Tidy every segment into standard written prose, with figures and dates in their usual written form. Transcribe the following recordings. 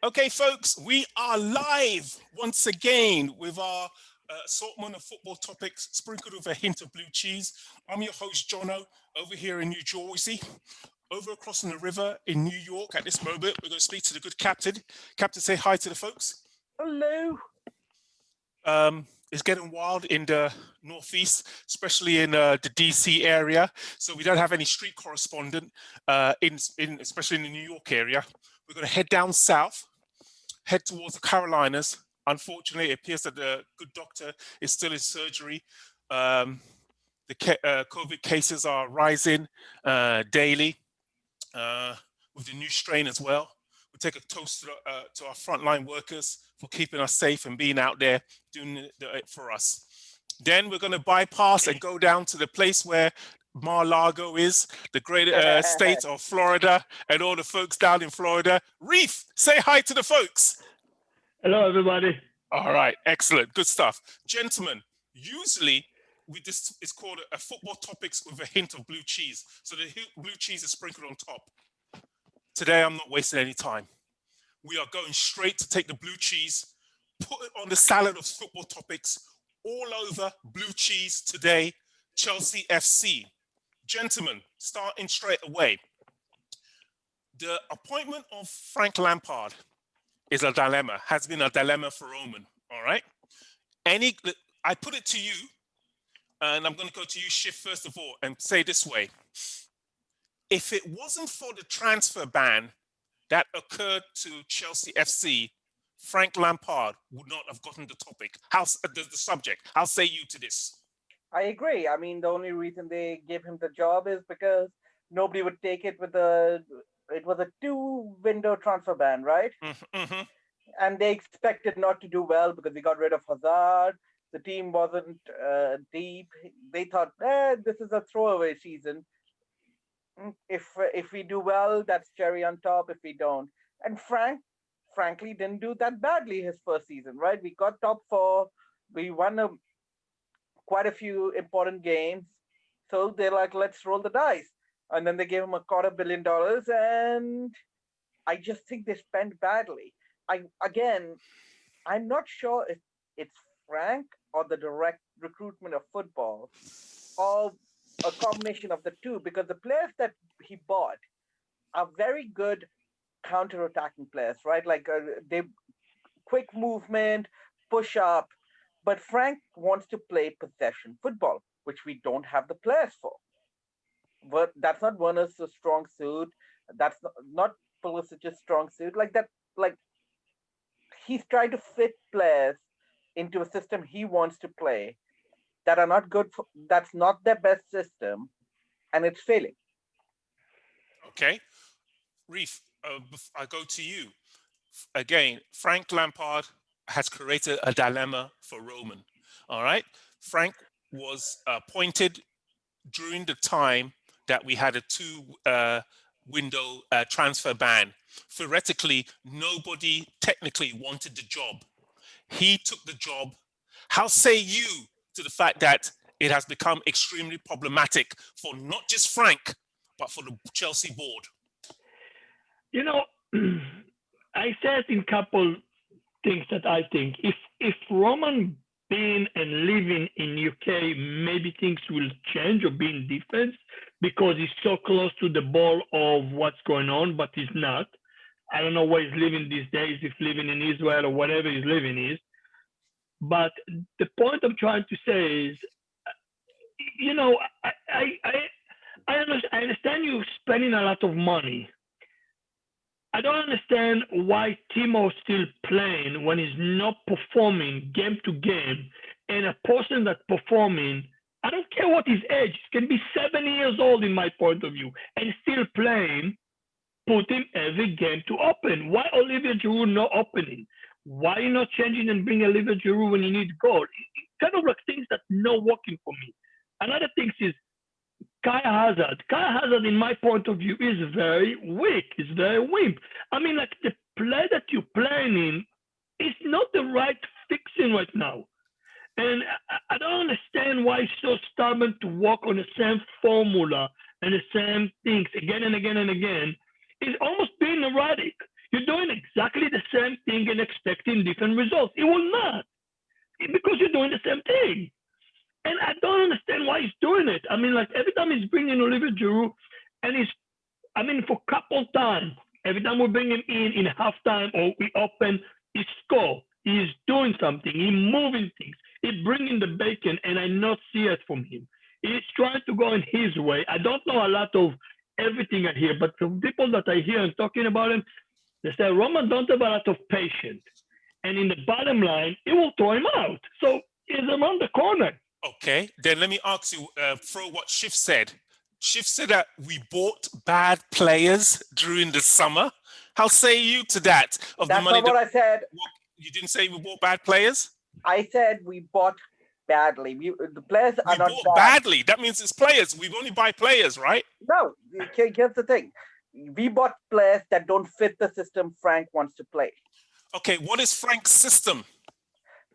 Okay, folks, we are live once again with our assortment of football topics sprinkled with a hint of blue cheese. I'm your host, Jono, over here in New Jersey. Over across the river in New York at this moment, we're going to speak to the good captain. Captain, say hi to the folks. Hello. It's getting wild in the northeast, especially in the DC area. So we don't have any street correspondent in especially in the New York area. We're going to head down south, head towards the Carolinas. Unfortunately, it appears that the good doctor is still in surgery. Um, the COVID cases are rising daily with the new strain as well. We take a toast to our frontline workers for keeping us safe and being out there doing it for us. Then we're going to bypass and go down to the place where Mar-a-Lago is, the great state of Florida, and all the folks down in Florida. Reef, say hi to the folks. Hello, everybody. All right, excellent, good stuff. Gentlemen, usually this is called a football topics with a hint of blue cheese. So the blue cheese is sprinkled on top. Today, I'm not wasting any time. We are going straight to take the blue cheese, put it on the salad of football topics, all over blue cheese today, Chelsea FC. Gentlemen, starting straight away. The appointment of Frank Lampard is a dilemma, has been a dilemma for Roman, all right? I put it to you, and I'm going to go to you, Schiff, first of all, and say this way. If it wasn't for the transfer ban that occurred to Chelsea FC, Frank Lampard would not have gotten the topic. The subject. How say you to this? I agree. I mean, the only reason they gave him the job is because nobody would take it it was a 2-window transfer ban, right? Mm-hmm. And they expected not to do well because they got rid of Hazard. The team wasn't deep. They thought, this is a throwaway season. If we do well, that's cherry on top. If we don't, and frankly, didn't do that badly his first season, right? We got top 4. We won quite a few important games. So they're like, let's roll the dice. And then they gave him $250 million, and I just think they spent badly. I'm not sure if it's Frank or the direct recruitment of football, or a combination of the two, because the players that he bought are very good counter-attacking players, right? Like they quick movement, push up. But Frank wants to play possession football, which we don't have the players for. But that's not Werner's strong suit. That's not Pulisic's strong suit. Like that, like he's trying to fit players into a system he wants to play that are not good for, that's not their best system, and it's failing. Okay. Reef, I go to you. Again, Frank Lampard has created a dilemma for Roman. All right. Frank was appointed during the time that we had a 2-window transfer ban. Theoretically, nobody technically wanted the job. He took the job. How say you to the fact that it has become extremely problematic for not just Frank, but for the Chelsea board? You know, I said in couple things that I think if Roman being and living in UK, maybe things will change or be in defense because he's so close to the ball of what's going on, but he's not. I don't know where he's living these days, if living in Israel or whatever he's living is. But the point I'm trying to say is, you know, I understand you spending a lot of money. I don't understand why Timo's still playing when he's not performing game to game. And a person that's performing, I don't care what his age, he can be 7 years old in my point of view, and still playing, put him every game to open. Why Olivier Giroud not opening? Why you not changing and bring Olivier Giroud when you need goal? It's kind of like things that not working for me. Another thing is Kai Hazard. Kai Hazard, in my point of view, is very weak. Is very weak. I mean, like the play that you're playing in is not the right fixing right now. And I don't understand why he's so stubborn to work on the same formula and the same things again and again and again. It's almost being erratic. You're doing exactly the same thing and expecting different results. It will not, because you're doing the same thing. And I don't understand why he's doing it. I mean, like every time he's bringing Olivier Giroud, and for a couple times, every time we bring him in halftime or we open, he score. He's doing something. He's moving things. He's bringing the bacon, and I not see it from him. He's trying to go in his way. I don't know a lot of everything I hear, but from people that I hear and talking about him, they say Roman don't have a lot of patience. And in the bottom line, it will throw him out. So he's around the corner. Okay, then let me ask you, throw what Schiff said. Schiff said that we bought bad players during the summer. How say you to that? That's not what I said. You didn't say we bought bad players? I said we bought badly. The players are not bought bad. badly. That means it's players. We only buy players, right? No, here's the thing. We bought players that don't fit the system Frank wants to play. Okay, what is Frank's system?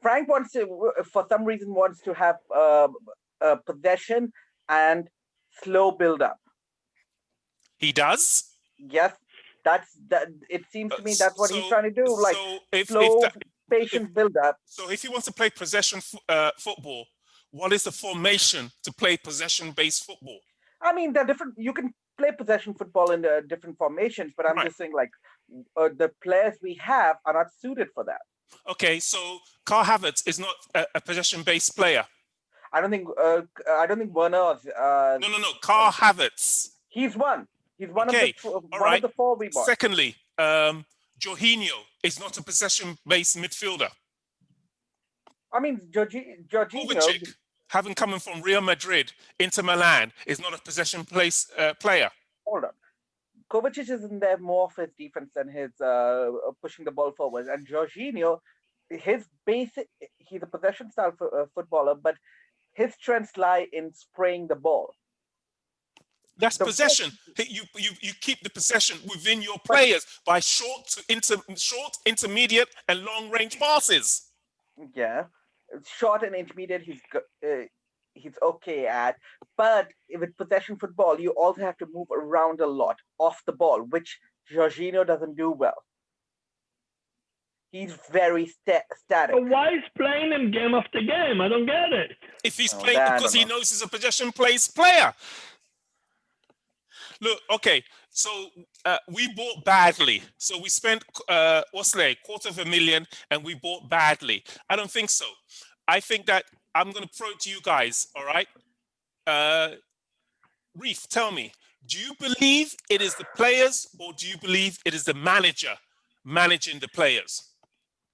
Frank wants to, for some reason, wants to have possession and slow build up. He does? Yes, it seems to me that's what he's trying to do, like slow, patient build up. So if he wants to play possession football, what is the formation to play possession-based football? I mean, they're different. You can play possession football in different formations, but I'm just saying, like, the players we have are not suited for that. Okay, so Karl Havertz is not a possession-based player. I don't think Werner. No. Karl Havertz. He's one. He's one of the four we bought. Secondly, Jorginho is not a possession-based midfielder. I mean, Jorginho, Kovacic, having come from Real Madrid into Milan, is not a possession-based player. Hold on. Kovacic is in there more for his defense than his pushing the ball forward. And Jorginho, he's a possession style footballer, but his strengths lie in spraying the ball. That's possession. You keep the possession within your players by short, intermediate, and long range passes. Yeah, short and intermediate, he's okay at. But with possession football, you also have to move around a lot off the ball, which Jorginho doesn't do well. He's very static. But why is playing him game after game? I don't get it. If he's playing because he knows he's a possession-based player. Look, okay, so we bought badly. So we spent, $250,000 and we bought badly. I don't think so. I think that I'm going to throw it to you guys, all right? Reef, tell me, do you believe it is the players or do you believe it is the manager managing the players?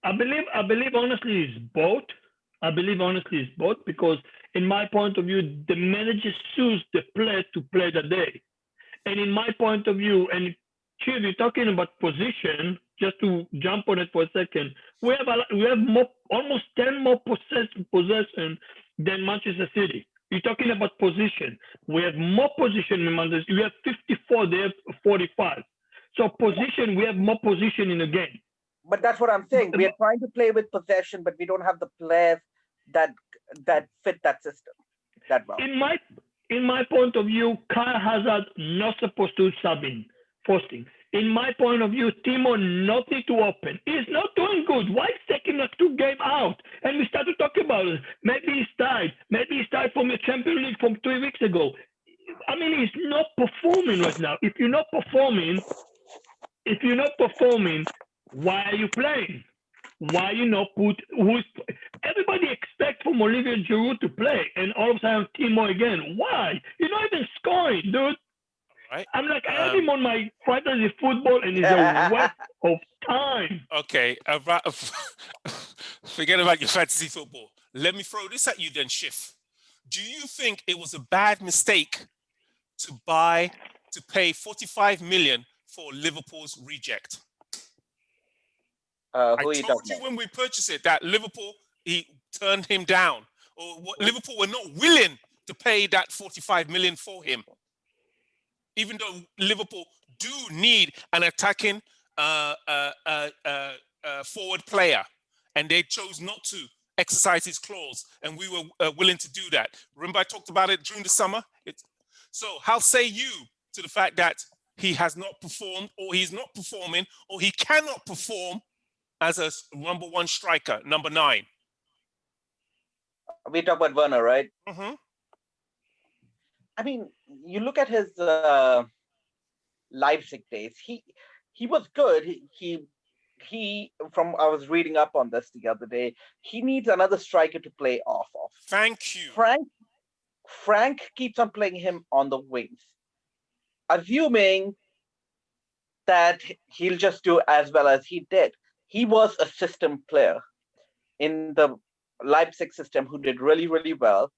I believe honestly it's both. I believe honestly it's both because in my point of view, the manager suits the player to play the day. And in my point of view, and Chief, you're talking about position, just to jump on it for a second, we have almost 10 more possession than Manchester City. You're talking about position. We have more position in Manchester City. We have 54, they have 45. So position, we have more position in the game. But that's what I'm saying. We are trying to play with possession, but we don't have the players that fit that system that well. In my point of view, Kai Hazard not supposed to subbing, forcing. In my point of view, Timo not need to open. He's not doing good. Why is taking us 2 games out? And we start to talk about it. Maybe he's tired. Maybe he's tired from the Champions League from 3 weeks ago. I mean, he's not performing right now. If you're not performing, why are you playing? Why you not put everybody expect from Olivier Giroud to play and all of a sudden Timo again? Why? You're not even scoring, dude. Right. I'm like, I have him on my fantasy football and it's a waste of time. Okay, forget about your fantasy football. Let me throw this at you then, Schiff. Do you think it was a bad mistake to pay 45 million for Liverpool's reject? I told you when we purchased it that Liverpool, he turned him down, or Liverpool were not willing to pay that 45 million for him, even though Liverpool do need an attacking forward player, and they chose not to exercise his clause, and we were willing to do that. Remember, I talked about it during the summer. So, how say you to the fact that he has not performed, or he's not performing, or he cannot perform as a number one striker, number 9. We talk about Werner, right? Mm-hmm. I mean, you look at his Leipzig days. He was good. He from I was reading up on this the other day. He needs another striker to play off of. Thank you. Frank keeps on playing him on the wings, assuming that he'll just do as well as he did. He was a system player in the Leipzig system who did really, really well.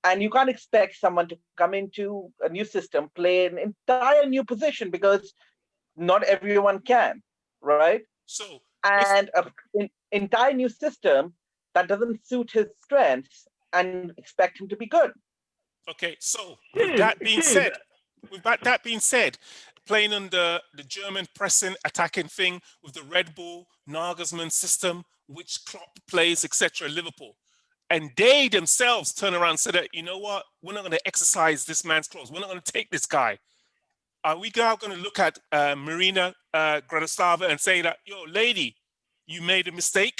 And you can't expect someone to come into a new system, play an entire new position, because not everyone can, right? So, And an entire new system that doesn't suit his strengths, and expect him to be good. okay, so with that being said, playing on the German pressing, attacking thing with the Red Bull Nagelsmann system, which Klopp plays, etc., Liverpool, and they themselves turn around and say that, you know what, we're not going to exercise this man's clause. We're not going to take this guy. Are we now going to look at Marina Gradoslava and say that, yo, lady, you made a mistake?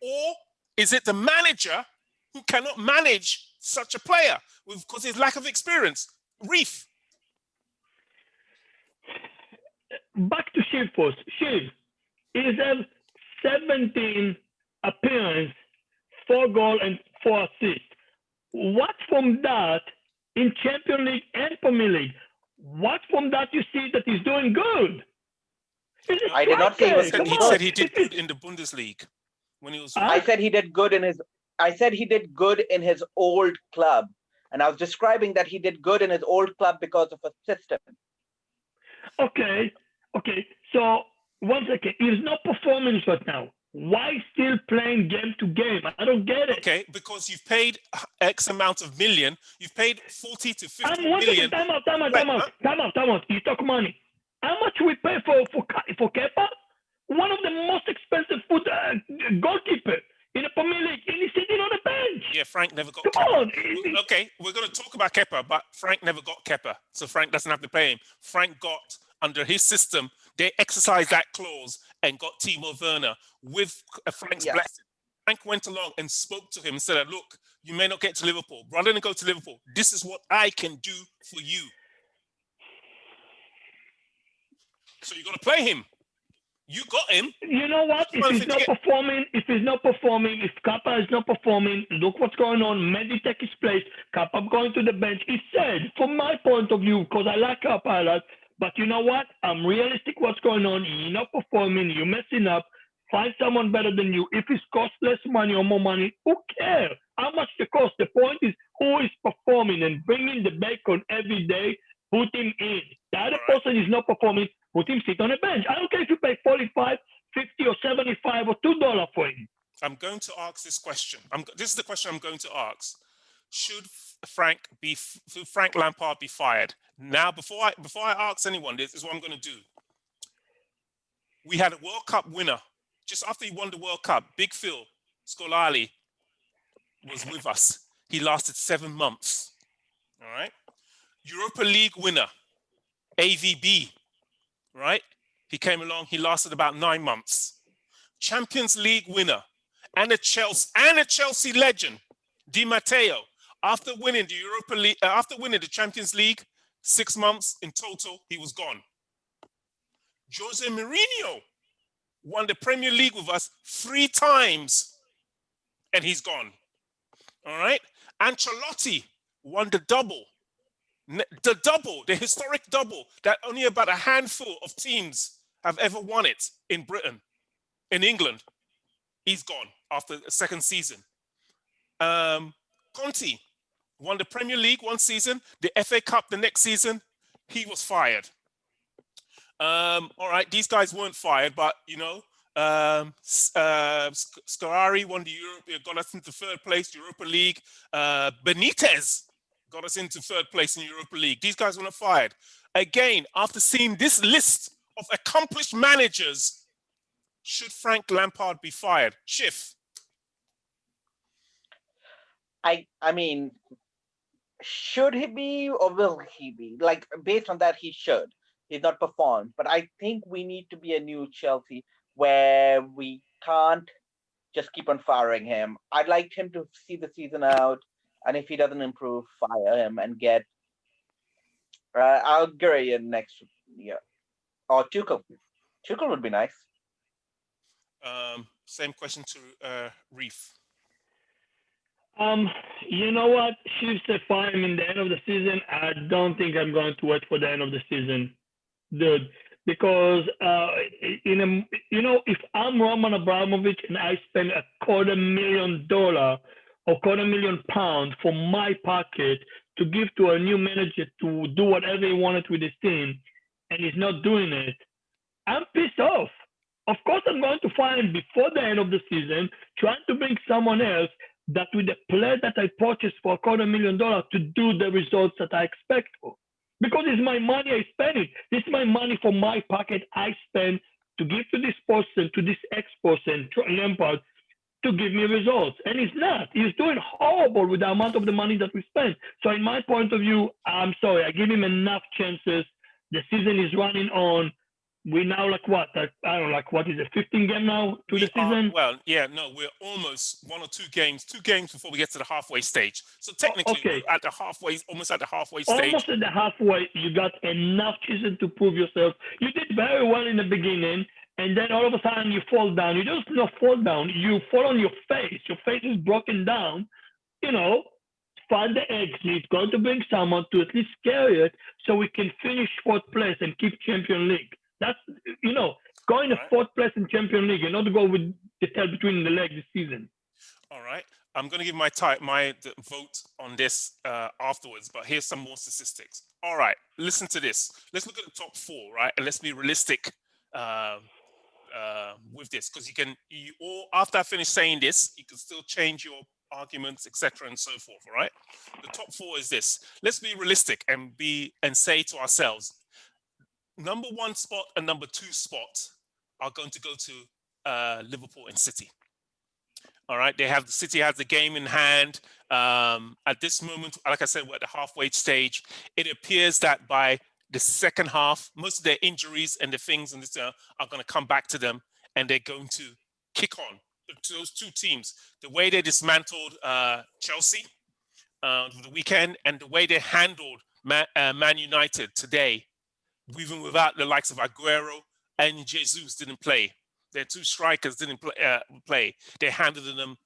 Or is it the manager who cannot manage such a player because his lack of experience? Reef. Back to Shiv first. Shiv, he has 17 appearances, 4 goals and 4 assists. What from that in Champions League and Premier League? What from that you see that he's doing good? I did not say he said he did good in the Bundesliga when he was. I said he did good in his. I said he did good in his old club, and I was describing that he did good in his old club because of a system. Okay. So one second, he's not performing right now. Why still playing game to game? I don't get it. Okay, because you've paid X amount of million. You've paid 40 to 50 one million. Time out. You talk money. How much we pay for Kepa? One of the most expensive goalkeeper in the Premier League, and he's sitting on the bench. Yeah, Frank never got Come Kepa. on. Okay, we're going to talk about Kepa, but Frank never got Kepa, so Frank doesn't have to pay him. Frank got, under his system, they exercised that clause and got Timo Werner with Frank's blessing. Frank went along and spoke to him and said, look, you may not get to Liverpool. Rather than go to Liverpool, this is what I can do for you. So you're going to play him. You got him. You know what? If he's not performing, if Kappa is not performing, look what's going on. Mendy take his place. Kappa going to the bench. He said, from my point of view, because I like Kappa a lot, but you know what? I'm realistic what's going on. You're not performing. You're messing up. Find someone better than you. If it costs less money or more money, who cares? How much it costs? The point is who is performing and bringing the bacon every day, put him in. The other person is not performing, put him sit on a bench. I don't care if you pay 45, 50 or 75 or $2 for him. I'm going to ask this question. This is the question I'm going to ask. Should Frank Lampard be fired? Now, before I ask anyone, this is what I'm going to do. We had a World Cup winner. Just after he won the World Cup, Big Phil Scolari was with us. He lasted 7 months. All right. Europa League winner, AVB, right? He came along, he lasted about 9 months. Champions League winner and a Chelsea legend, Di Matteo, after winning the Europa League, after winning the Champions League, 6 months in total, he was gone. Jose Mourinho won the Premier League with us 3 times, and he's gone. All right? Ancelotti won the double. The historic double that only about a handful of teams have ever won it in Britain, in England. He's gone after the second season. Conte won the Premier League 1 season, the FA Cup the next season. He was fired. All right, these guys weren't fired, but you know, Scolari won the Europe, got us into 3rd place, Europa League. Benitez got us into 3rd place in Europa League. These guys weren't fired. Again, after seeing this list of accomplished managers, should Frank Lampard be fired? Schiff. I mean, should he be or will he be? Like, based on that, he should. He's not performed. But I think we need to be a new Chelsea where we can't just keep on firing him. I'd like him to see the season out, and if he doesn't improve, fire him and get Algeria next year or Tuchel. Tuchel would be nice. Same question to Reef. You know what? Chiefs are fine in the end of the season. I don't think I'm going to wait for the end of the season, dude. Because if I'm Roman Abramovich and I spend $250,000 or £250,000 from my pocket to give to a new manager to do whatever he wanted with his team, and he's not doing it, I'm pissed off. Of course, I'm going to find before the end of the season, trying to bring someone else that with the player that I purchased for $250,000 to do the results that I expect for. Because it's my money, I spend it. This is my money from my pocket I spend to give to this person, to this ex-person, Lampard, to give me results. And he's not. He's doing horrible with the amount of the money that we spend. So in my point of view, I'm sorry, I give him enough chances. The season is running on. We now what? I don't know, what is it, 15 game now to the season? We're almost 1 or 2 games before we get to the halfway stage. So technically, we're at the halfway, almost at the halfway stage. Almost at the halfway, you got enough season to prove yourself. You did very well in the beginning, and then all of a sudden you fall down. You just not fall down. You fall on your face. Your face is broken down. Find the exit. Going to bring someone to at least carry it so we can finish 4th place and keep Champions League. That's, going to 4th place in Champions League and not to go with the tail between the legs this season. All right. I'm going to give my vote on this afterwards, but here's some more statistics. All right. Listen to this. Let's look at the top 4, right? And let's be realistic with this, because after I finish saying this, you can still change your arguments, etc., and so forth. All right. The top 4 is this. Let's be realistic and say to ourselves, number 1 spot and number 2 spot are going to go to Liverpool and City. All right, City has the game in hand. At this moment, like I said, we're at the halfway stage. It appears that by the second half, most of their injuries and the things and this are going to come back to them, and they're going to kick on to those 2 teams. The way they dismantled Chelsea over the weekend, and the way they handled Man United today, even without the likes of Aguero and Jesus didn't play. Their 2 strikers didn't play. They handled them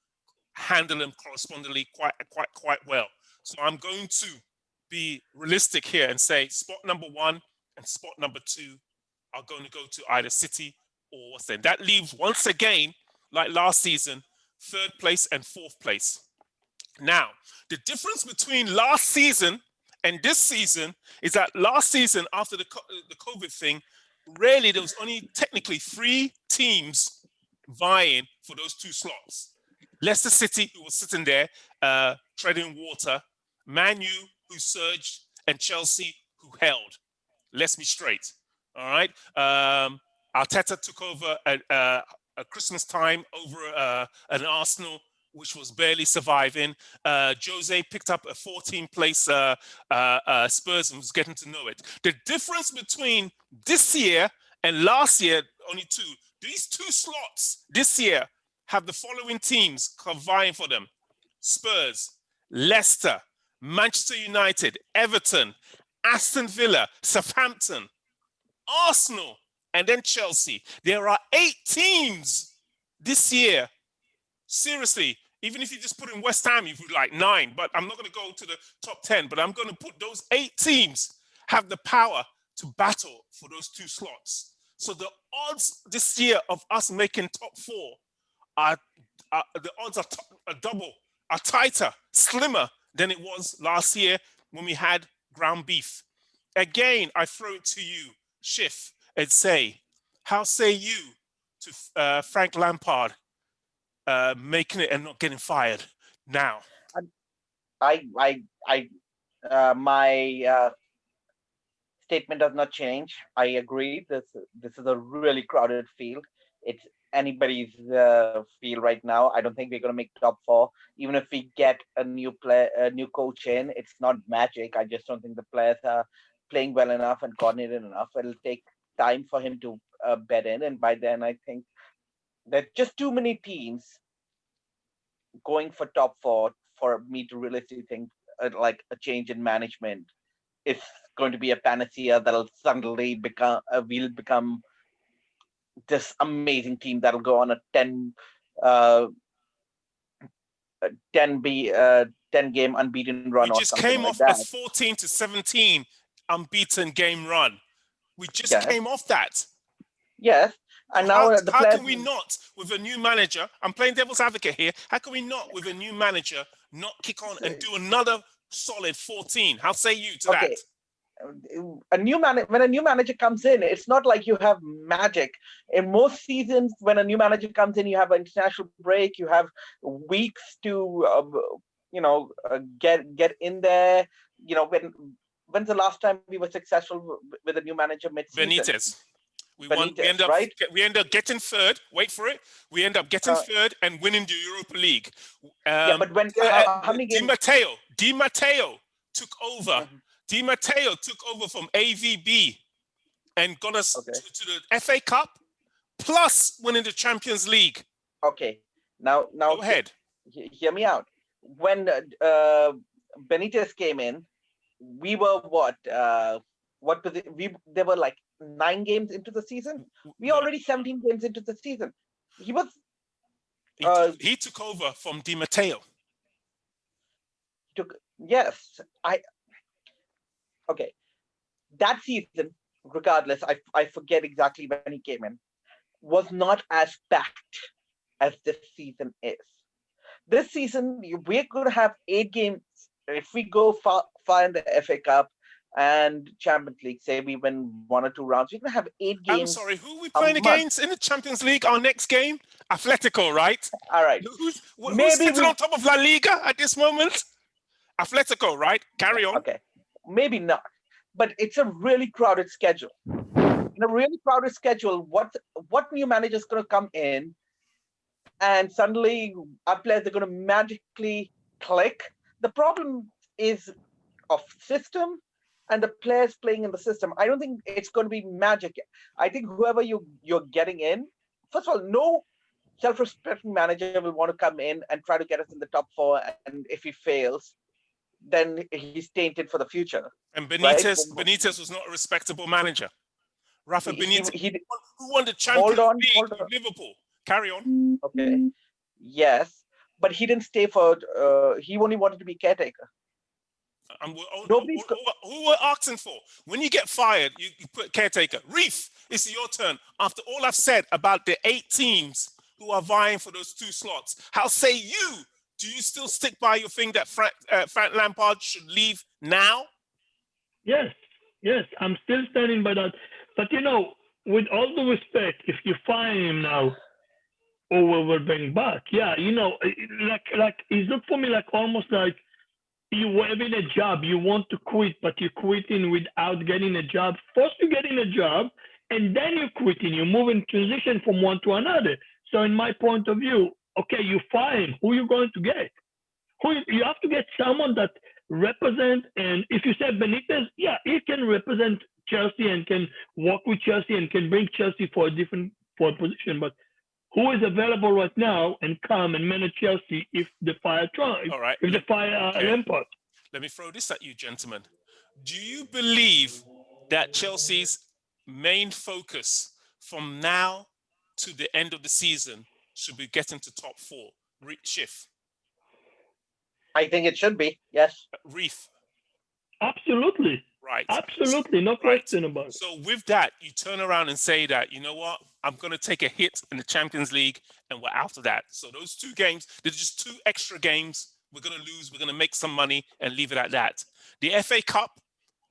correspondingly quite well. So I'm going to be realistic here and say spot number 1 and spot number 2 are going to go to either City or West End. That leaves, once again, like last season, 3rd place and 4th place. Now, the difference between last season and this season is that last season, after the COVID thing, really there was only technically 3 teams vying for those 2 slots. Leicester City, who was sitting there treading water, Man U, who surged, and Chelsea, who held. Let's be straight. All right. Arteta took over at Christmas time over an Arsenal which was barely surviving. Jose picked up a 14th place Spurs and was getting to know it. The difference between this year and last year, only 2. These 2 slots this year have the following teams vying for them: Spurs, Leicester, Manchester United, Everton, Aston Villa, Southampton, Arsenal, and then Chelsea. There are 8 teams this year. Seriously, even if you just put in West Ham, you'd like 9, but I'm not going to go to the top 10, but I'm going to put those 8 teams have the power to battle for those 2 slots. So the odds this year of us making top 4 are double, are tighter, slimmer than it was last year when we had ground beef. Again, I throw it to you, Schiff, and say, how say you to Frank Lampard making it and not getting fired now? My statement does not change. I agree. This is a really crowded field. It's anybody's field right now. I don't think we're going to make top 4. Even if we get a new coach in, it's not magic. I just don't think the players are playing well enough and coordinated enough. It'll take time for him to bed in, and by then I think there are just too many teams going for top four for me to realistically think like a change in management is going to be a panacea that'll suddenly we'll become this amazing team that'll go on a 10 uh 10 game unbeaten run We or just something came like off a that. 14-17 unbeaten game run. We just Yes, came off that. yes. And How, now the how players. can we not, with a new manager, I'm playing devil's advocate here, how can we not, with a new manager, not kick on and do another solid 14? How say you to that? Okay, when a new manager comes in, it's not like you have magic. In most seasons, when a new manager comes in, you have an international break, you have weeks to get in there. When's the last time we were successful with a new manager mid-season? Benitez. We end up getting third. Wait for it. We end up getting third and winning the Europa League. Yeah, but how many games? Di Matteo took over. Mhm. Di Matteo took over from AVB and got us Okay. to the FA Cup, plus winning the Champions League. Okay, now Go ahead. Hear me out. When Benitez came in, we were what was it? There were like 9 games into the season. We already 17 games into the season. He took over from Di Matteo. Yes, okay. That season, regardless, I forget exactly when he came in, was not as packed as this season is. This season, we're going to have 8 games. If we go far in the FA Cup and Champions League, say we win 1 or 2 rounds, we're going to have 8 games. I'm sorry, who are we playing against in the Champions League? Our next game? Atletico, right? All right. Who's sitting on top of La Liga at this moment? Atletico, right? Carry on. Okay. Maybe not. But it's a really crowded schedule. In a really crowded schedule, what new manager is going to come in and suddenly our players are going to magically click? The problem is of system and the players playing in the system. I don't think it's going to be magic. I think whoever you're getting in, first of all, no self-respecting manager will want to come in and try to get us in the top 4. And if he fails, then he's tainted for the future. And Benitez was not a respectable manager. Rafa Benitez, who won the Champions League with Liverpool. Carry on. Okay. Yes, but he didn't stay for. He only wanted to be caretaker. Who were asking for? When you get fired, you put caretaker. Reef, it's your turn. After all I've said about the 8 teams who are vying for those 2 slots, how say you? Do you still stick by your thing that Frank Lampard should leave now? Yes, I'm still standing by that. But with all due respect, if you fire him now, or we'll bring back, like it looks for me like almost like you having a job, you want to quit, but you're quitting without getting a job. First you getting a job, and then you're quitting. You move in transition from one to another. So in my point of view, okay, you fire him. Who are you going to get? You have to get someone that represent. And if you say Benitez, yeah, he can represent Chelsea and can work with Chelsea and can bring Chelsea for a position. But who is available right now and come and manage Chelsea if they fire Trump? All right. If they fire Lampard? Let me throw this at you, gentlemen. Do you believe that Chelsea's main focus from now to the end of the season should be getting to top 4? Schiff. I think it should be, yes. Reef. Absolutely. Right. Absolutely, no question about it. So with that, you turn around and say that, you know what, I'm going to take a hit in the Champions League and we're out of that. So those 2 games, there's just 2 extra games. We're going to lose. We're going to make some money and leave it at that. The FA Cup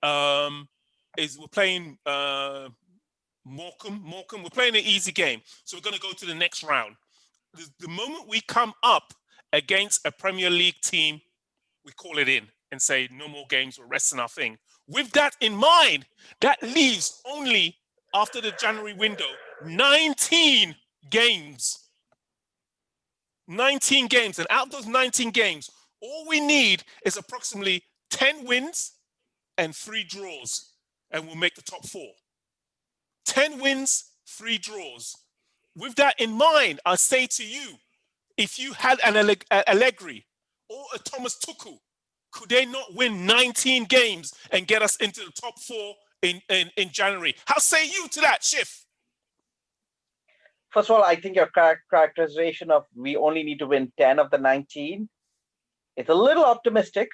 we're playing Morecambe. We're playing an easy game. So we're going to go to the next round. The moment we come up against a Premier League team, we call it in and say no more games, we're resting our thing. With that in mind, that leaves only, after the January window, 19 games. 19 games. And out of those 19 games, all we need is approximately 10 wins and 3 draws. and we'll make the top 4. 10 wins, 3 draws. With that in mind, I say to you, if you had an Allegri or a Thomas Tuchel, could they not win 19 games and get us into the top 4 in January? How say you to that, Schiff? First of all, I think your characterization of we only need to win 10 of the 19 is a little optimistic.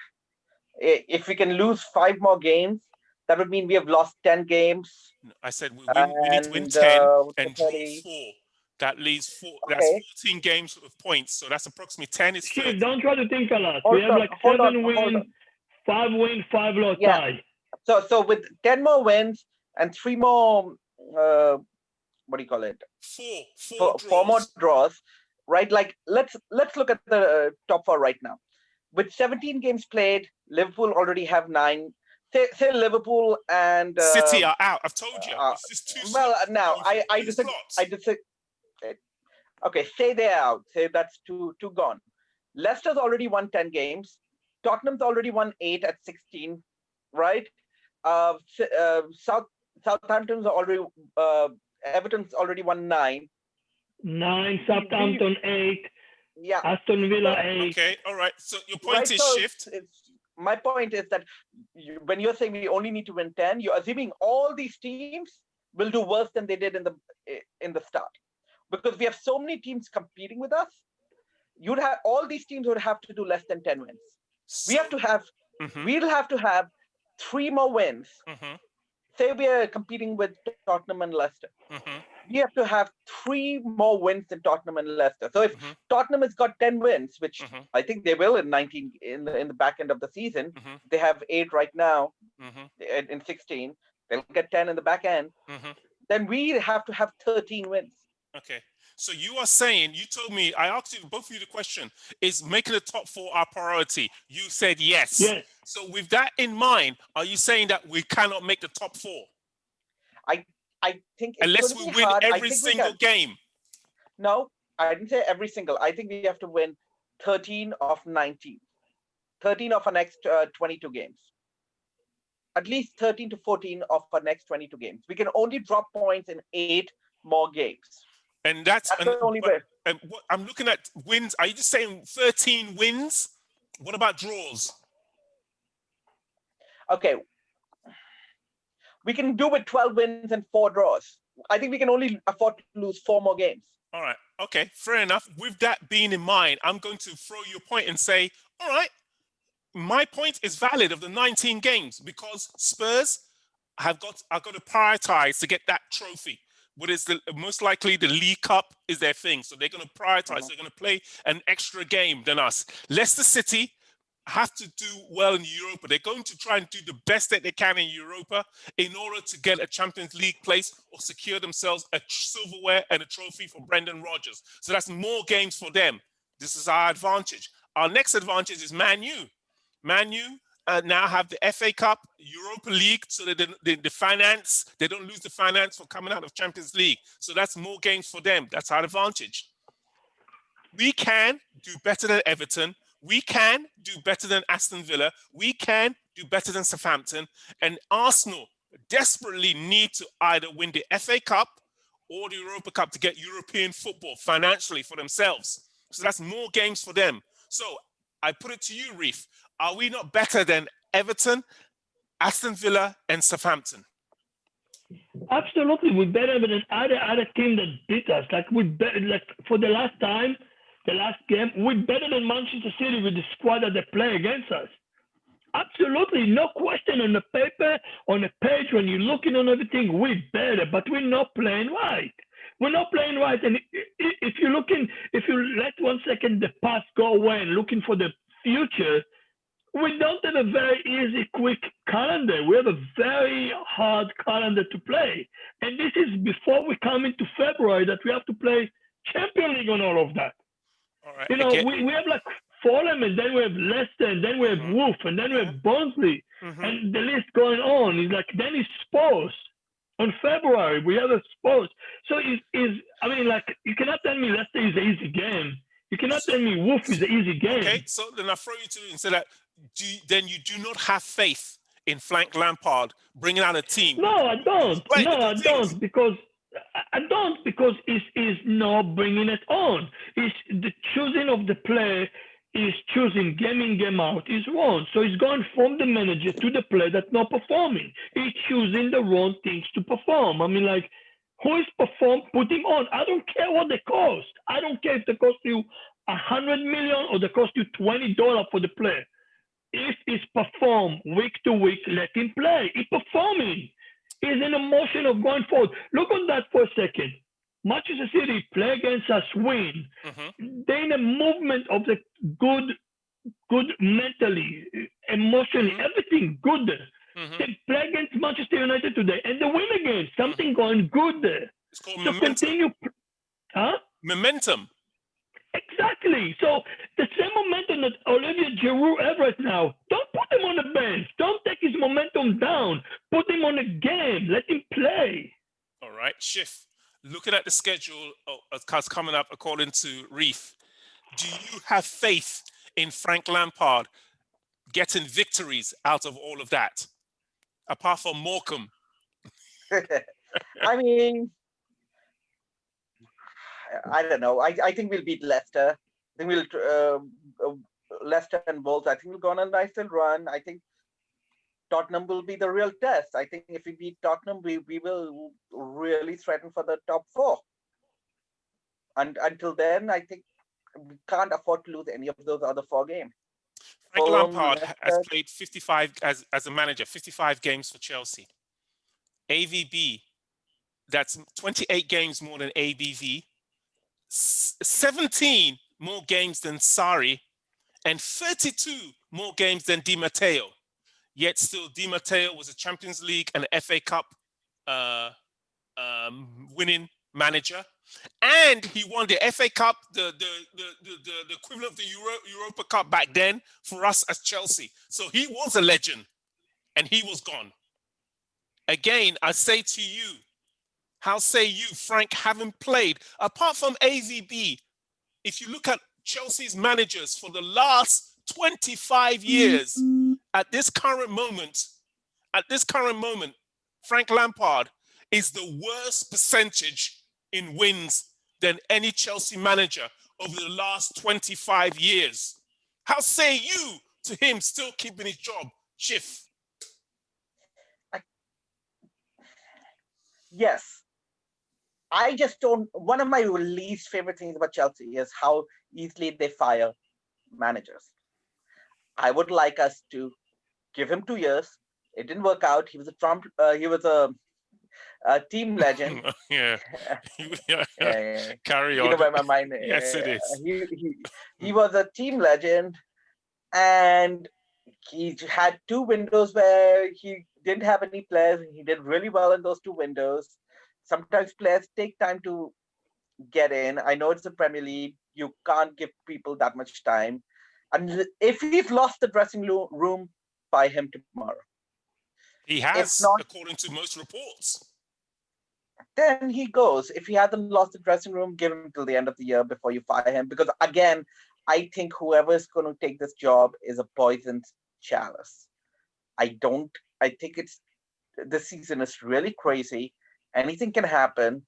If we can lose 5 more games, that would mean we have lost 10 games. I said we need to win 10 and draw 4. That leaves 4. Okay. That's 14 games of points. So that's approximately 10 is 30. Steve, don't try to think a lot. Hold We have on, like hold 7 on, wins, 5 wins, 5 loss Yeah. tie. So with 10 more wins and 3 more, what do you call it? 4 more draws, right? Like let's look at the top 4 right now. With 17 games played, Liverpool already have 9. Say Liverpool and City are out. I've told you. It's just 2 well, slots. now I disagree. Okay, say they're out. Say that's two gone. Leicester's already won 10 games. Tottenham's already won 8 at 16, right? Southampton's already Everton's already won 9. 9, Southampton 8, Yeah. Aston Villa 8. Okay, all right. So your point is shift. My point is that when you're saying we only need to win 10, you're assuming all these teams will do worse than they did in the start, because we have so many teams competing with us. You'd have all these teams would have to do less than 10 wins. So, We'll have to have 3 more wins. Say we are competing with Tottenham and Leicester. We have to have 3 more wins than Tottenham and Leicester. So if Tottenham has got 10 wins, which I think they will in 19 in the back end of the season, they have 8 right now in 16. They'll get 10 in the back end. Then we have to have 13 wins. Okay. So you are saying, you told me, I asked you, both of you the question, is making the top 4 our priority? You said yes. Yes. So with that in mind, are you saying that we cannot make the top 4? I think it's unless going we to be win hard. every single game. No, I didn't say every single. I think we have to win 13 of 19. 13 of our next 22 games. At least 13 to 14 of our next 22 games. We can only drop points in 8 more games. And that's the only way. And what I'm looking at wins. Are you just saying 13 wins? What about draws? Okay. We can do with 12 wins and 4 draws. I think we can only afford to lose 4 more games. All right. Okay. Fair enough. With that being in mind, I'm going to throw you a point and say, all right, my point is valid of the 19 games because Spurs are going to prioritize to get that trophy. What is most likely the League Cup is their thing. So they're going to prioritize. They're going to play an extra game than us. Leicester City have to do well in Europa. They're going to try and do the best that they can in Europa in order to get a Champions League place or secure themselves a silverware and a trophy for Brendan Rodgers. So that's more games for them. This is our advantage. Our next advantage is Man U. Man U now have the FA Cup, Europa League, so that they don't lose the finance for coming out of Champions League. So that's more games for them. That's our advantage. We can do better than Everton. We can do better than Aston Villa. We can do better than Southampton. And Arsenal desperately need to either win the FA Cup or the Europa Cup to get European football financially for themselves. So that's more games for them. So I put it to you, Reef. Are we not better than Everton, Aston Villa, and Southampton? Absolutely, we're better than other team that beat us. Like for the last game, we're better than Manchester City with the squad that they play against us. Absolutely, no question. On the paper, on the page, when you're looking on everything, we're better, but we're not playing right. We're not playing right. And if you let 1 second the past go away and looking for the future, we don't have a very easy, quick calendar. We have a very hard calendar to play. And this is before we come into February that we have to play Champions League on all of that. All right, we have like Fulham, and then we have Leicester, and then we have Wolf, and then we have Barnsley. And the list going on is like, then it's Spurs. On February, we have a Spurs. So you cannot tell me Leicester is an easy game. You cannot tell me Wolf is an easy game. Okay, so then I throw you to and say that then you do not have faith in Frank Lampard bringing out a team? No, I don't. Wait, No, I the thing is- don't because I don't because it's not bringing it on. It's the choosing of the player is choosing game in, game out is wrong. So it's going from the manager to the player that's not performing. He's choosing the wrong things to perform. I mean, like, who is perform, put him on. I don't care what they cost. I don't care if they cost you $100 million or they cost you $20 for the player. If he's perform week to week, let him play. He's performing. He's in a motion of going forward. Look on that for a second. Manchester City play against us, win. They're in a movement of the good mentally, emotionally, everything good. They play against Manchester United today and they win again. Something going good there. It's called So momentum. continue. Huh? Momentum. Exactly. So the same momentum that Olivier Giroud has right now, don't put him on the bench. Don't take his momentum down. Put him on the game. Let him play. All right, Schiff. Looking at the schedule that's coming up according to Reef, do you have faith in Frank Lampard getting victories out of all of that? Apart from Morecambe. I mean, I don't know. I think we'll beat Leicester. I think we'll Leicester and Wolves. I think we'll go on a nice little run. I think Tottenham will be the real test. I think if we beat Tottenham, we will really threaten for the top 4. And until then, I think we can't afford to lose any of those other 4 games. Frank Fulham, Lampard has Leicester. played 55 as a manager, 55 games for Chelsea. AVB, that's 28 games more than ABV, 17 more games than Sarri, and 32 more games than Di Matteo. Yet still, Di Matteo was a Champions League and FA Cup winning manager, and he won the FA Cup, the equivalent of the Europa Cup back then for us as Chelsea. So he was a legend, and he was gone. Again, I say to you, how say you, Frank, having played apart from AVB? If you look at Chelsea's managers for the last 25 years, at this current moment, Frank Lampard is the worst percentage in wins than any Chelsea manager over the last 25 years. How say you to him still keeping his job, Schiff? Yes. I just don't. One of my least favorite things about Chelsea is how easily they fire managers. I would like us to give him 2 years. It didn't work out. He was a team legend. Yeah. Yeah. Carry You on. know where my mind. Yes, it is. He was a team legend, and he had 2 windows where he didn't have any players. He did really well in those 2 windows. Sometimes players take time to get in. I know it's the Premier League. You can't give people that much time. And if he's lost the dressing room, fire him tomorrow. He has, not, according to most reports. Then he goes. If he hasn't lost the dressing room, give him till the end of the year before you fire him. Because again, I think whoever is going to take this job is a poisoned chalice. I think this season is really crazy. Anything can happen.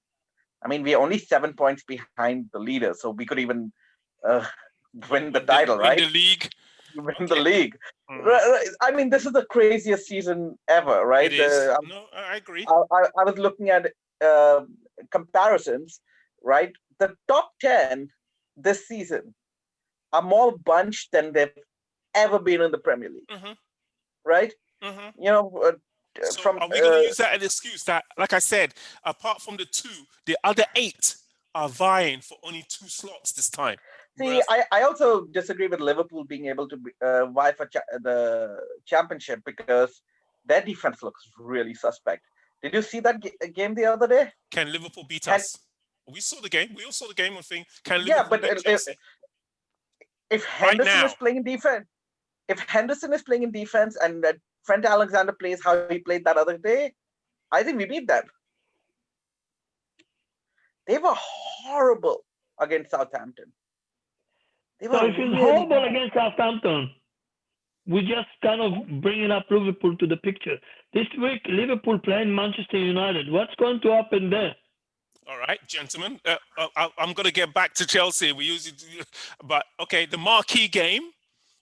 I mean, we're only 7 points behind the leader, so we could even win the title, right? Win the league. Win the league. I mean, this is the craziest season ever, right? It is. No, I agree. I was looking at comparisons, right? The top 10 this season are more bunched than they've ever been in the Premier League, right? You know, so are we going to use that as an excuse that, like I said, apart from the 2, the other 8 are vying for only 2 slots this time? See, I also disagree with Liverpool being able to vie for the championship because their defense looks really suspect. Did you see that game the other day? Can Liverpool beat us? We saw the game. We all saw the game of thing. Can Liverpool beat Chelsea? If Henderson is playing in defense, and Trent Alexander plays how he played that other day, I think we beat them. They were horrible against Southampton. So if it's horrible against Southampton, we just kind of bringing up Liverpool to the picture. This week, Liverpool playing Manchester United. What's going to happen there? All right, gentlemen. I'm going to get back to Chelsea. We usually do, but okay, the marquee game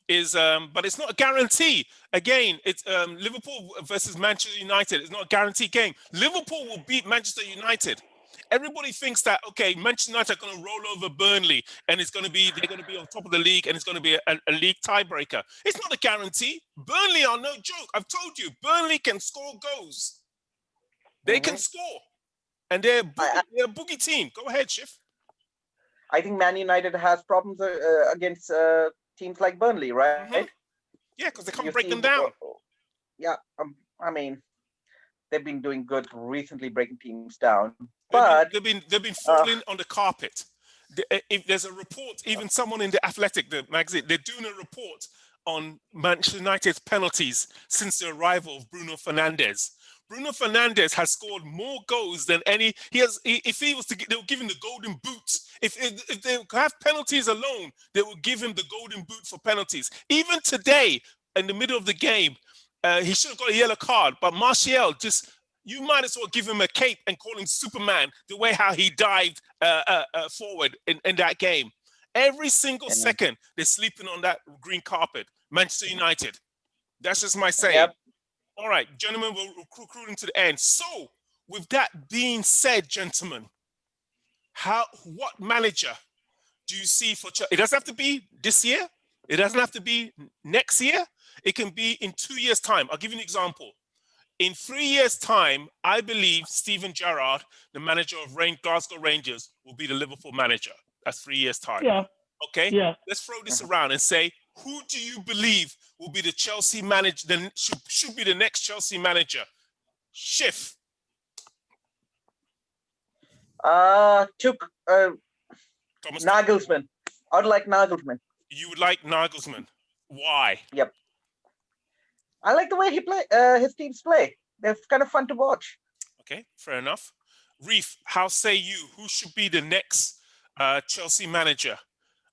is, but it's not a guarantee. Again, it's Liverpool versus Manchester United. It's not a guaranteed game. Liverpool will beat Manchester United. Everybody thinks that, okay, Manchester United are going to roll over Burnley and they're going to be on top of the league and it's going to be a league tiebreaker. It's not a guarantee. Burnley are no joke. I've told you, Burnley can score goals. They can score. And they're a boogie team. Go ahead, Schiff. I think Man United has problems against teams like Burnley, right? Mm-hmm. Yeah, because they can't break them down. Yeah, I mean, they've been doing good recently, breaking teams down. But they've been falling on the carpet. If there's a report, even someone in the Athletic, the magazine, they're doing a report on Manchester United's penalties since the arrival of Bruno Fernandes. Bruno Fernandes has scored more goals than any. If he was to, they will give him the golden boot. If they have penalties alone, they will give him the golden boot for penalties. Even today, in the middle of the game, he should have got a yellow card. But Martial you might as well give him a cape and call him Superman, the way how he dived forward in that game. Every single second, they're sleeping on that green carpet. Manchester United. That's just my saying. Yep. All right, gentlemen, we're recruiting to the end. So, with that being said, gentlemen, what manager do you see for Chelsea? It doesn't have to be this year. It doesn't have to be next year. It can be in 2 years' time. I'll give you an example. In 3 years' time, I believe Steven Gerrard, the manager of Glasgow Rangers, will be the Liverpool manager. That's 3 years' time. Yeah. Okay? Yeah. Let's throw this around and say, who do you believe will be the Chelsea manager, should be the next Chelsea manager? Schiff. Nagelsmann. I'd like Nagelsmann. You would like Nagelsmann. Why? Yep. I like the way his teams play. They're kind of fun to watch. Okay, fair enough. Reef, how say you? Who should be the next Chelsea manager?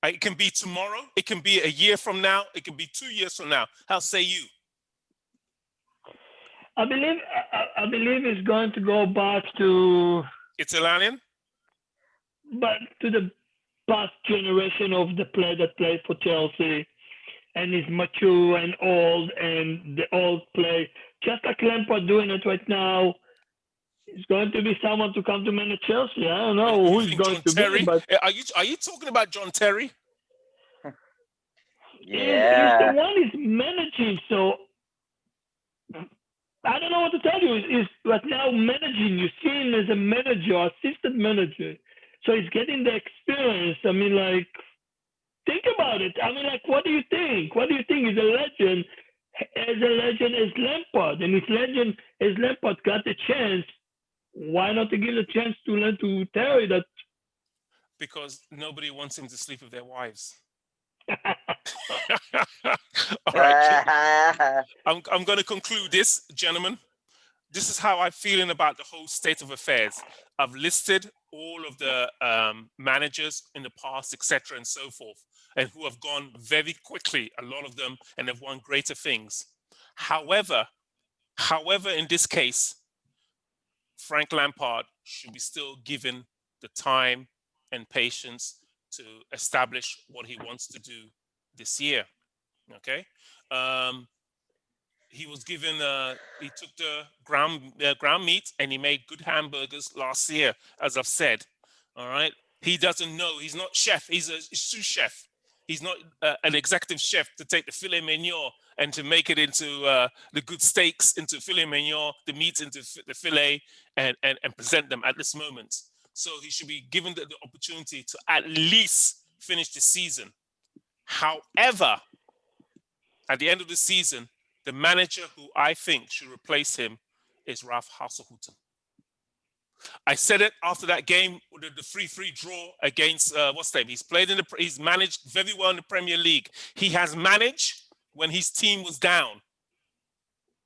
It can be tomorrow. It can be a year from now. It can be 2 years from now. How say you? I believe it's going to go back to Italian, but to the past generation of the player that played for Chelsea, and is mature and old, and the old play just like Lampard doing it right now. It's going to be someone to come to manage Chelsea. I don't know who's going to be. But are you talking about John Terry? Yeah. He's the one is managing. So I don't know what to tell you. He's right now managing. You see him as a manager, assistant manager. So he's getting the experience. I mean, like, think about it. I mean, like, what do you think? What do you think? He's a legend. As a legend as Lampard. And if legend as Lampard got the chance, why not to give a chance to Terry that? Because nobody wants him to sleep with their wives. All right. I'm going to conclude this, gentlemen. This is how I'm feeling about the whole state of affairs. I've listed all of the managers in the past, etc., and so forth, and who have gone very quickly, a lot of them, and have won greater things. However, in this case, Frank Lampard should be still given the time and patience to establish what he wants to do this year. Okay, he was given. He took the ground meat and he made good hamburgers last year, as I've said. All right, he doesn't know. He's not chef. He's a sous chef. He's not an executive chef to take the filet mignon and to make it into the good steaks into filet mignon, the meat into the filet, and present them at this moment. So he should be given the opportunity to at least finish the season. However, at the end of the season, the manager who I think should replace him is Ralph Hasenhüttl. I said it after that game, the 3-3 draw against what's the name? He's managed very well in the Premier League. He has managed when his team was down,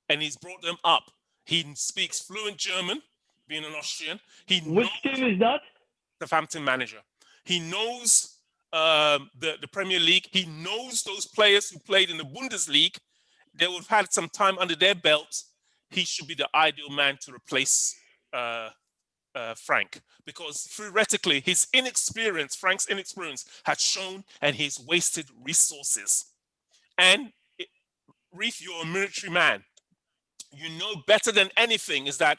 and he's brought them up. He speaks fluent German, being an Austrian. Which team is that? Southampton manager. He knows the Premier League. He knows those players who played in the Bundesliga they would have had some time under their belt. He should be the ideal man to replace Frank, because theoretically Frank's inexperience had shown, and he's wasted resources. And Reef, you're a military man. You know better than anything is that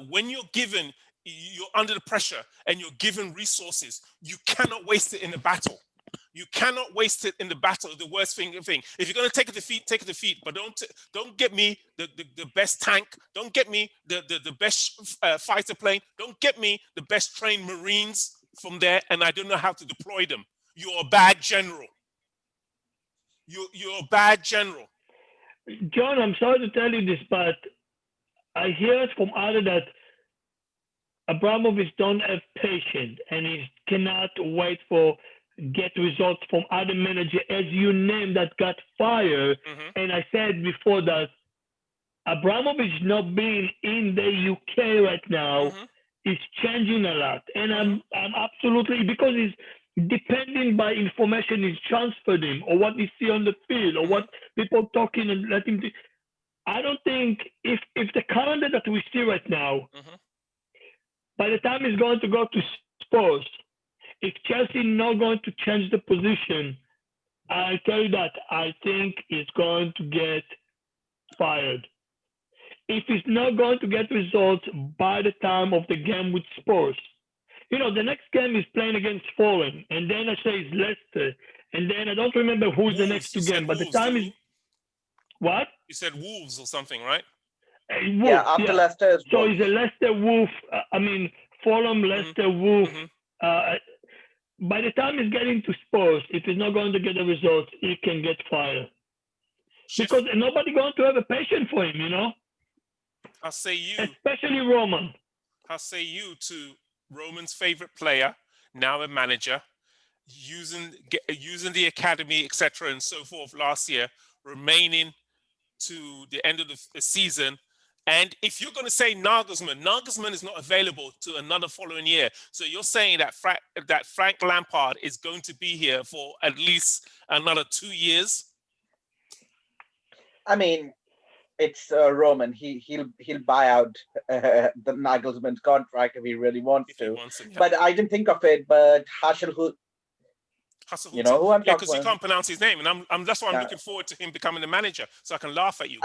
when you're under the pressure and you're given resources, you cannot waste it in the battle. You cannot waste it in the battle. The worst thing. If you're going to take a defeat, take a defeat. But don't get me the best tank. Don't get me the best fighter plane. Don't get me the best trained Marines from there, and I don't know how to deploy them. You're a bad general. You're a bad general. John, I'm sorry to tell you this, but I hear it from others that Abramovich don't have patience, and he cannot wait for get results from other managers, as you named, that got fired. And I said before that Abramovich not being in the UK right now is changing a lot. And I'm absolutely, because he's depending by information is transferred him, or what he see on the field, or what people talking and let him do. I don't think if the calendar that we see right now, by the time he's going to go to Spurs, if Chelsea not going to change the position, I tell you that I think he's going to get fired. If he's not going to get results by the time of the game with Spurs, you know, the next game is playing against Fulham, and then I say it's Leicester, and then I don't remember who's the next two games, but the time is what? You said Wolves or something, right? Wolves, yeah, after Leicester is so Wolves. it's a Leicester Wolf. Fulham, Leicester Wolf. By the time he's getting to Spurs, if he's not going to get the results, he can get fired. Because nobody going to have a patience for him, you know. I'll say you, especially Roman. I'll say you to Roman's favorite player, now a manager, using the academy, etc., and so forth last year, remaining to the end of the season. And if you're going to say Nagelsmann is not available to another following year. So you're saying that Frank Lampard is going to be here for at least another 2 years? I mean, it's Roman. He'll buy out the Nagelsmann's contract if he really wants to. But I didn't think of it. But Hasselhout, you know who I'm talking about? Because you can't pronounce his name, and that's why I'm looking forward to him becoming the manager, so I can laugh at you.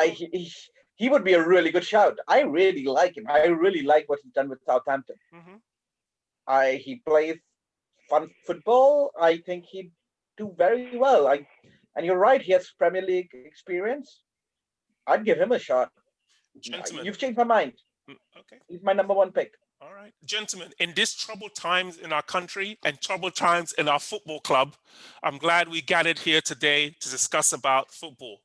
He would be a really good shout. I really like him. I really like what he's done with Southampton. He plays fun football. I think he'd do very well. And you're right. He has Premier League experience. I'd give him a shot. Gentlemen, you've changed my mind. Okay, he's my number one pick. All right, gentlemen, in this troubled times in our country and troubled times in our football club, I'm glad we gathered here today to discuss about football.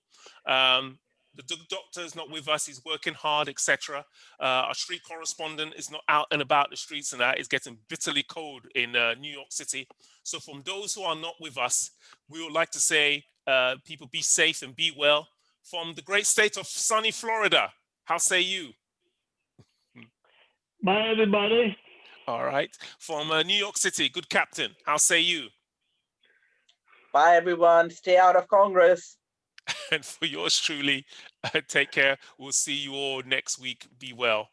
The doctor is not with us. He's working hard, etc. Our street correspondent is not out and about the streets, and that is getting bitterly cold in New York City. So from those who are not with us, we would like to say, people be safe and be well. From the great state of sunny Florida, how say you? Bye, everybody. All right. From New York City, good captain, how say you? Bye, everyone. Stay out of Congress. And for yours truly, take care. We'll see you all next week. Be well.